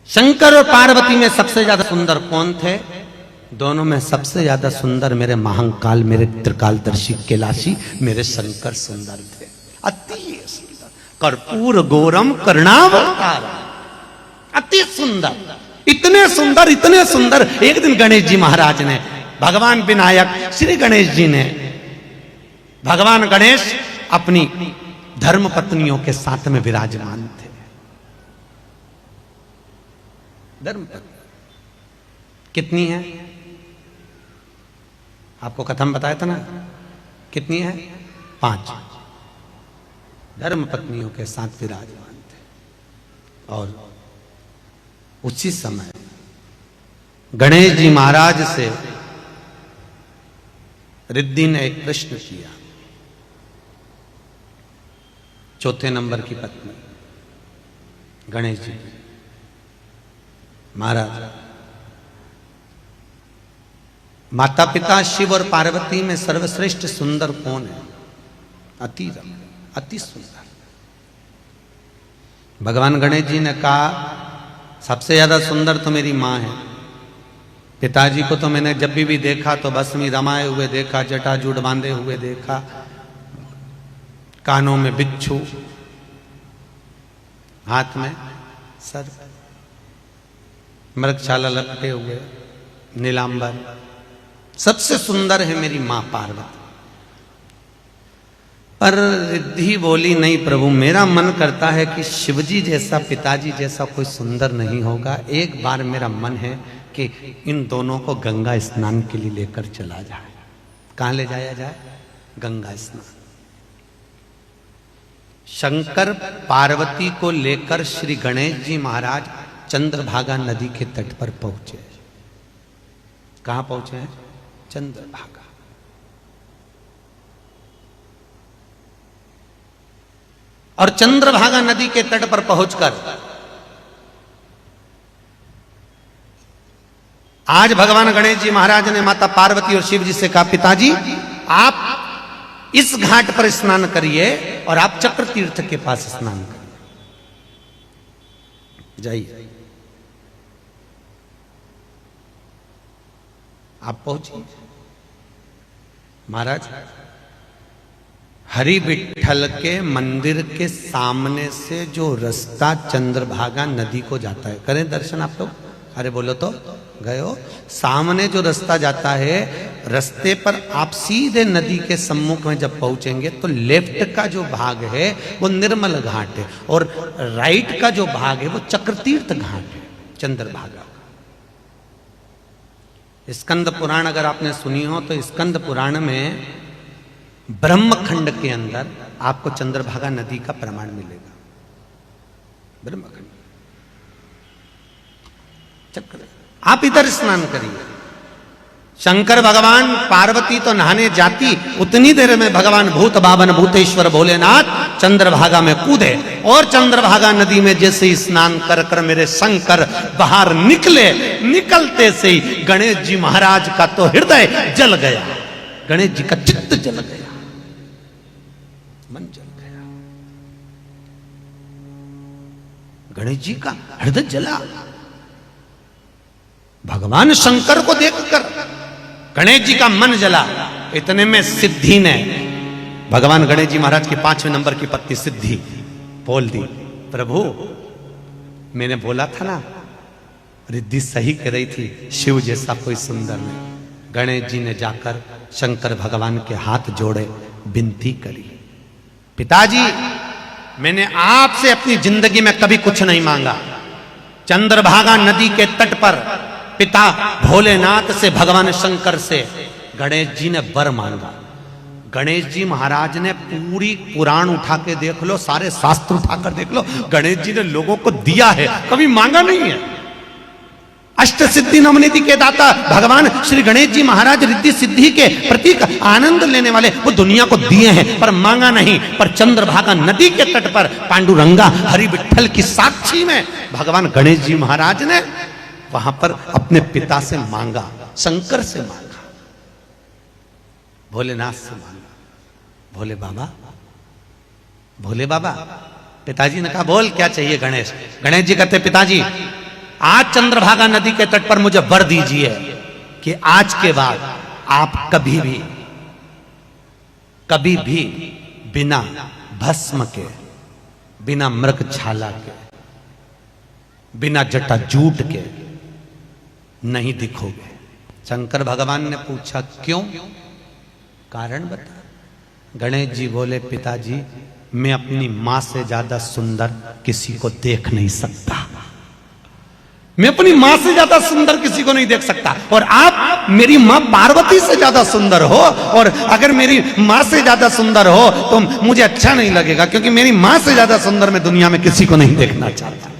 शंकर और पार्वती में सबसे ज्यादा सुंदर कौन थे? दोनों में सबसे ज्यादा सुंदर मेरे महाकाल, मेरे त्रिकालदर्शी कैलाशी, मेरे शंकर सुंदर थे, अति सुंदर। कर्पूर गौरम करुणावतार, अति सुंदर, इतने सुंदर, इतने सुंदर। एक दिन गणेश जी महाराज ने, भगवान विनायक श्री गणेश जी ने, भगवान गणेश अपनी धर्म पत्नियों के साथ में विराजमान थे। धर्म पत्नी कितनी है? आपको कथम बताया था ना, कितनी है? 5 धर्म पत्नियों के साथ विराजमान थे। और उसी समय गणेश जी महाराज से रिद्धि ने एक प्रश्न किया। चौथे नंबर की पत्नी गणेश जी, महाराज माता पिता शिव और पार्वती में सर्वश्रेष्ठ सुंदर कौन है? अति सुंदर। भगवान गणेश जी ने कहा सबसे ज्यादा सुंदर तो मेरी मां है। पिताजी को तो मैंने जब भी देखा तो बस में रमाए हुए देखा, जटाजूट बांधे हुए देखा, कानों में बिच्छू, हाथ में सर्प, मृगशाला लपटे हुए, नीलांबर। सबसे सुंदर है मेरी मां पार्वती। पर रिद्धि बोली नहीं प्रभु, मेरा मन करता है कि शिवजी जैसा, पिताजी जैसा कोई सुंदर नहीं होगा। एक बार मेरा मन है कि इन दोनों को गंगा स्नान के लिए लेकर चला जाए। कहां ले जाया जाए? गंगा स्नान। शंकर पार्वती को लेकर श्री गणेश जी महाराज चंद्रभागा नदी के तट पर पहुंचे। कहां पहुंचे हैं? चंद्रभागा। और चंद्रभागा नदी के तट पर पहुंचकर आज भगवान गणेश जी महाराज ने माता पार्वती और शिव जी से कहा, पिताजी आप इस घाट पर स्नान करिए और आप चक्र तीर्थ के पास स्नान करिए, जाइए। आप पहुंचिए। महाराज हरि विठल के मंदिर के सामने से जो रास्ता चंद्रभागा नदी को जाता है, करें दर्शन आप लोग? अरे बोलो तो, गए हो? सामने जो रास्ता जाता है, रास्ते पर आप सीधे नदी के सम्मुख में जब पहुंचेंगे तो लेफ्ट का जो भाग है वो निर्मल घाट है और राइट का जो भाग है वो चक्रतीर्थ घाट है, चंद्रभागा। स्कंद पुराण अगर आपने सुनी हो तो स्कंद पुराण में ब्रह्मखंड के अंदर आपको चंद्रभागा नदी का प्रमाण मिलेगा। ब्रह्मखंड चक्र, आप इधर स्नान करिए। शंकर भगवान, पार्वती तो नहाने जाती, उतनी देर में भगवान भूत बावन भूतेश्वर भोलेनाथ चंद्रभागा में कूदे और चंद्रभागा नदी में जैसे ही स्नान कर कर मेरे शंकर बाहर निकले, निकलते से ही गणेश जी महाराज का तो हृदय जल गया, गणेश जी का चित्त जल गया, मन जल गया। गणेश जी का हृदय जला। भगवान शंकर को देखकर गणेश जी का मन जला। इतने में सिद्धि ने, भगवान गणेश जी महाराज के 5वें नंबर की पत्नी सिद्धि बोल दी, प्रभु मैंने बोला था ना, रिद्धि सही कह रही थी, शिव जैसा कोई सुंदर नहीं। गणेश जी ने जाकर शंकर भगवान के हाथ जोड़े, विनती करी, पिताजी मैंने आपसे अपनी जिंदगी में कभी कुछ नहीं मांगा। चंद्रभागा नदी के तट पर पिता भोलेनाथ से, भगवान शंकर से गणेश जी ने वर मांगा। गणेश जी महाराज ने पूरी पुराण उठा के देख लो, सारे शास्त्र उठाकर देख लो, गणेश जी ने लोगों को दिया है, कभी मांगा नहीं है। अष्ट सिद्धि नवनिधि के दाता भगवान श्री गणेश जी महाराज रिद्धि सिद्धि के प्रतीक, आनंद लेने वाले, वो दुनिया को दिए हैं पर मांगा नहीं। पर चंद्रभागा नदी के तट पर पांडुरंगा हरि विठल की साक्षी में भगवान गणेश जी महाराज ने वहां पर अपने पिता से मांगा, शंकर से मांगा, भोलेनाथ से मांगा। भोले बाबा, भोले बाबा, पिताजी ने कहा बोल क्या चाहिए गणेश? गणेश जी कहते पिताजी आज चंद्रभागा नदी के तट पर मुझे वर दीजिए कि आज के बाद आप कभी भी बिना भस्म के, बिना मृग छाला के, बिना जटा जूट के नहीं दिखोगे। शंकर भगवान ने पूछा क्यों? कारण बता। गणेश जी बोले, पिताजी मैं अपनी मां से ज्यादा सुंदर किसी को देख नहीं सकता, मैं अपनी मां से ज्यादा सुंदर किसी को नहीं देख सकता। और आप मेरी मां पार्वती से ज्यादा सुंदर हो, और अगर मेरी मां से ज्यादा सुंदर हो तो मुझे अच्छा नहीं लगेगा, क्योंकि मेरी मां से ज्यादा सुंदर मैं दुनिया में किसी को नहीं देखना चाहता।